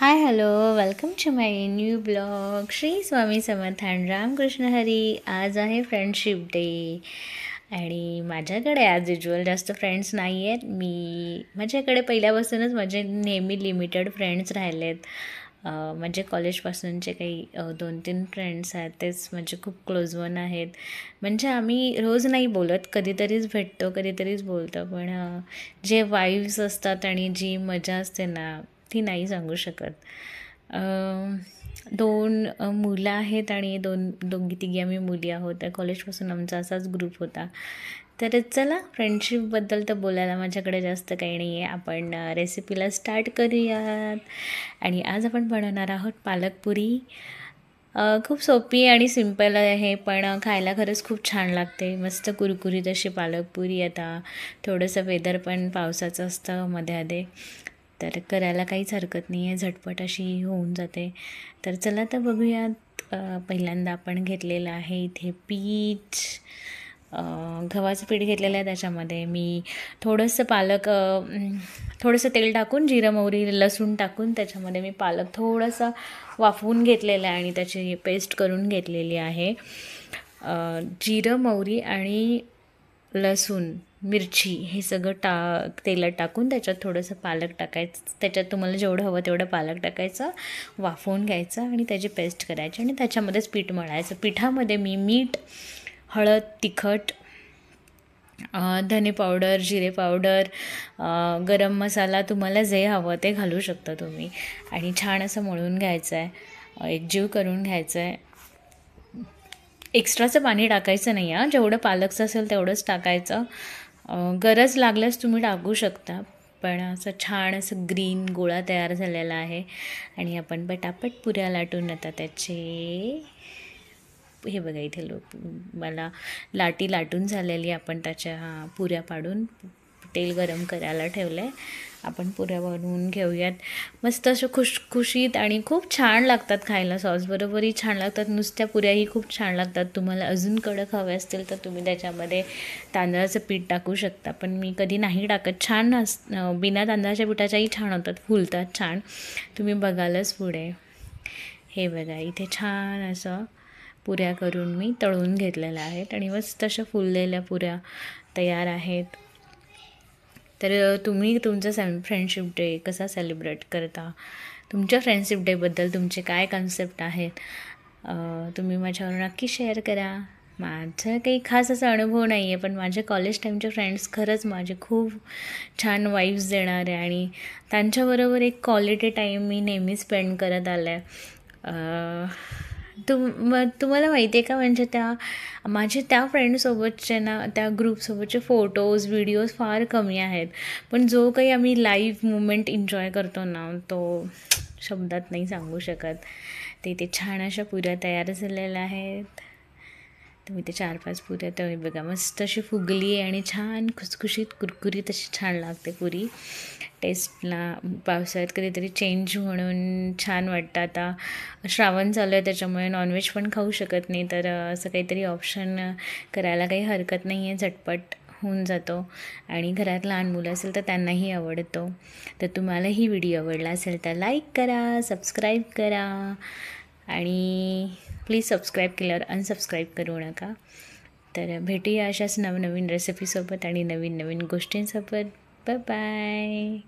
High hello welcome to my new blog. Shri Swami Samarth आणि रामकृष्ण हरी. आज आहे फ्रेंडशिप डे आणि माझ्याकडे ॲज युजल जास्त फ्रेंड्स नाही आहेत. माझ्याकडे पहिल्यापासूनच माझे नेहमी लिमिटेड फ्रेंड्स राहिले आहेत. म्हणजे कॉलेजपासूनचे काही 2-3 फ्रेंड्स आहेत, तेच म्हणजे खूप क्लोज वन आहेत. म्हणजे आम्ही रोज नाही बोलत, कधीतरीच भेटतो, कधीतरीच बोलतो. पण जे वाईब्स असतात आणि जी मजा असते ना, ती नाही सांगू शकत. 2 मुलं आहेत आणि दोघी-तिघी आम्ही मुली आहोत. तर कॉलेजपासून आमचा असाच ग्रुप होता. तर चला फ्रेंडशिपबद्दल तर बोलायला माझ्याकडे जास्त काही नाही आहे. आपण रेसिपीला स्टार्ट करूयात. आणि आज आपण बनवणार आहोत पालकपुरी. खूप सोपी आणि सिंपल आहे, पण खायला खरंच खूप छान लागते. मस्त कुरकुरीत अशी पालकपुरी. आता थोडंसं वेदर पण पावसाचं असतं मध्ये तर करायला काहीच हरकत नाही आहे, झटपट अशी होऊन जाते. तर चला तर बघूयात. पहिल्यांदा आपण घेतलेलं आहे इथे पीठ. गव्हाचं पीठ घेतलेलं आहे. त्याच्यामध्ये मी थोडंसं थोडंसं तेल टाकून, जिरं मोहरी लसूण टाकून त्याच्यामध्ये मी पालक थोडंसं वाफवून घेतलेलं आहे आणि त्याची पेस्ट करून घेतलेली आहे. जिरं मोहरी आणि लसूण मिरची हे सगळं तेलात टाकून त्याच्यात थोडंसं पालक टाकायचं. त्याच्यात तुम्हाला जेवढं हवं तेवढं पालक टाकायचं, वाफवून घ्यायचं आणि त्याची पेस्ट करायची आणि त्याच्यामध्येच पीठ मळायचं. पिठामध्ये मी मीठ, हळद, तिखट, धने पावडर, जिरे पावडर, गरम मसाला तुम्हाला जे हवं ते घालू शकता तुम्ही. आणि छान असं मळून घ्यायचं आहे, एकजीव करून घ्यायचं आहे. एक्स्ट्राचं पाणी टाकायचं नाही आहे, जेवढं पालकचं असेल तेवढंच टाकायचं. गरज लागल्यास तुम्ही टाकू शकता. पण असं छान असं ग्रीन गोळा तयार झालेला आहे आणि आपण पटापट पुऱ्या लाटून आता त्याचे हे बघा इथे मला लाटी लाटून झालेली. आपण त्याच्या पुऱ्या पाडून तेल गरम करायला ठेवलं आहे. आपण पुऱ्या बनवून घेऊयात. मस्त असं खुशखुशीत आणि खूप छान लागतात खायला. सॉसबरोबरही छान लागतात. नुसत्या पुऱ्याही खूप छान लागतात. तुम्हाला अजून कडक हवे असतील तर तुम्ही त्याच्यामध्ये तांदळाचं पीठ टाकू शकता, पण मी कधी नाही टाकत. बिना तांदळाच्या पिठाच्याही छान होतात, फुलतात छान. तुम्ही बघालच पुढे. हे बघा इथे छान असं पुऱ्या करून मी तळून घेतलेल्या आहेत आणि मस्त अशा फुललेल्या पुऱ्या तयार आहेत. तर तुम्ही तुमचा फ्रेंडशिप डे कसा सेलिब्रेट करता? तुमच्या फ्रेंडशिप डेबद्दल तुमचे काय कन्सेप्ट आहेत? तुम्ही माझ्यावर नक्की शेअर करा. माझं काही खास असा अनुभव नाही आहे, पण माझे कॉलेज टाईमचे फ्रेंड्स खरंच माझे खूप छान वाईब्स देणारे आणि त्यांच्याबरोबर एक क्वालिटी टाईम मी नेहमी स्पेंड करत आलं आहे. तुम्हाला माहिती आहे का, म्हणजे माझे त्या फ्रेंडसोबतचे ना, त्या ग्रुपसोबतचे फोटोज व्हिडिओज फार कमी आहेत, पण जो काही आम्ही लाईव्ह मुमेंट एन्जॉय करतो ना, तो शब्दात नाही सांगू शकत. ते छान अशा पुऱ्या तयार झालेल्या आहेत. तुम्ही ते 4-5 पुऱ्या तर बघा मस्त अशी फुगली आहे आणि छान खुसखुशीत कुरकुरीत अशी छान लागते पुरी. टेस्टला पावसाळ्यात कधीतरी चेंज म्हणून छान वाटतं. आता श्रावण चालू आहे त्याच्यामुळे नॉनव्हेज पण खाऊ शकत नाही, तर असं काहीतरी ऑप्शन करायला काही हरकत नाही आहे. झटपट होऊन जातो आणि घरात लहान मुलं असेल तर त्यांनाही आवडतो. तर तुम्हाला ही व्हिडिओ आवडला असेल तर लाईक करा, सबस्क्राईब करा आणि प्लीज सबस्क्राईब केल्यावर अनसबस्क्राईब करू नका. तर भेटूया अशाच नवनवीन रेसिपीसोबत आणि नवीन नवीन गोष्टींसोबत. Bye bye.